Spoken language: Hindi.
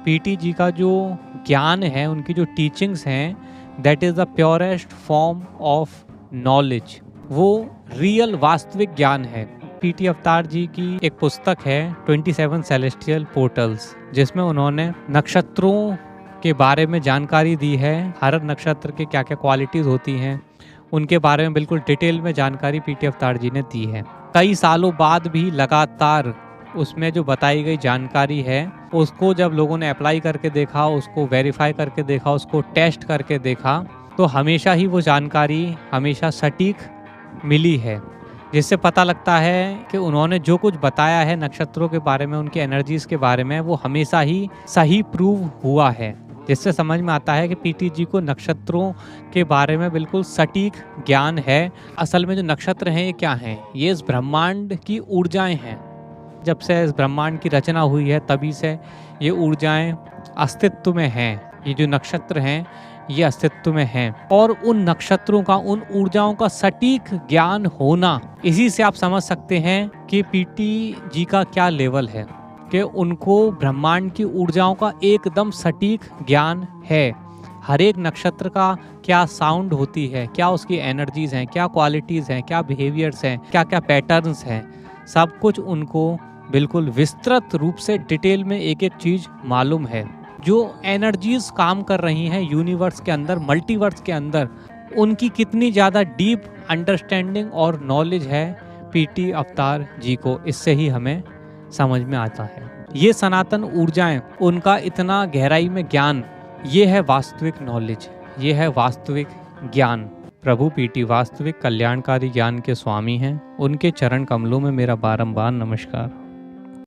पीटी जी का जो ज्ञान है, उनकी जो टीचिंग्स हैं, that is the purest form of knowledge. वो रियल वास्तविक ज्ञान है। पीटी अवतार जी की एक पुस्तक है 27 सेलेस्टियल पोर्टल्स, जिसमें उन्होंने नक्षत्रों के बारे में जानकारी दी है। हर नक्षत्र के क्या क्या क्वालिटीज़ होती हैं उनके बारे में बिल्कुल डिटेल में जानकारी पीटी अवतार जी ने दी है। कई सालों बाद भी लगातार उसमें जो बताई गई जानकारी है उसको जब लोगों ने अप्लाई करके देखा, उसको वेरीफाई करके देखा, उसको टेस्ट करके देखा, तो हमेशा ही वो जानकारी हमेशा सटीक मिली है, जिससे पता लगता है कि उन्होंने जो कुछ बताया है नक्षत्रों के बारे में, उनकी एनर्जीज के बारे में, वो हमेशा ही सही प्रूव हुआ है। जिससे समझ में आता है कि पीटी जी को नक्षत्रों के बारे में बिल्कुल सटीक ज्ञान है। असल में जो नक्षत्र हैं ये क्या हैं? ये इस ब्रह्मांड की ऊर्जाएं हैं। जब से इस ब्रह्मांड की रचना हुई है तभी से ये ऊर्जाएं अस्तित्व में हैं। ये जो नक्षत्र हैं ये अस्तित्व में हैं, और उन नक्षत्रों का, उन ऊर्जाओं का सटीक ज्ञान होना, इसी से आप समझ सकते हैं कि पीटी जी का क्या लेवल है, कि उनको ब्रह्मांड की ऊर्जाओं का एकदम सटीक ज्ञान है। हर एक नक्षत्र का क्या साउंड होती है, क्या उसकी एनर्जीज हैं, क्या क्वालिटीज़ हैं, क्या बिहेवियर्स हैं, क्या क्या पैटर्न्स हैं, सब कुछ उनको बिल्कुल विस्तृत रूप से डिटेल में एक एक चीज़ मालूम है। जो एनर्जीज काम कर रही हैं यूनिवर्स के अंदर, मल्टीवर्स के अंदर, उनकी कितनी ज़्यादा डीप अंडरस्टैंडिंग और नॉलेज है पीटी अवतार जी को, इससे ही हमें समझ में आता है। ये सनातन ऊर्जाएं, उनका इतना गहराई में ज्ञान, ये है वास्तविक नॉलेज, ये है वास्तविक ज्ञान। प्रभु पीटी वास्तविक कल्याणकारी ज्ञान के स्वामी हैं। उनके चरण कमलों में मेरा बारंबार नमस्कार।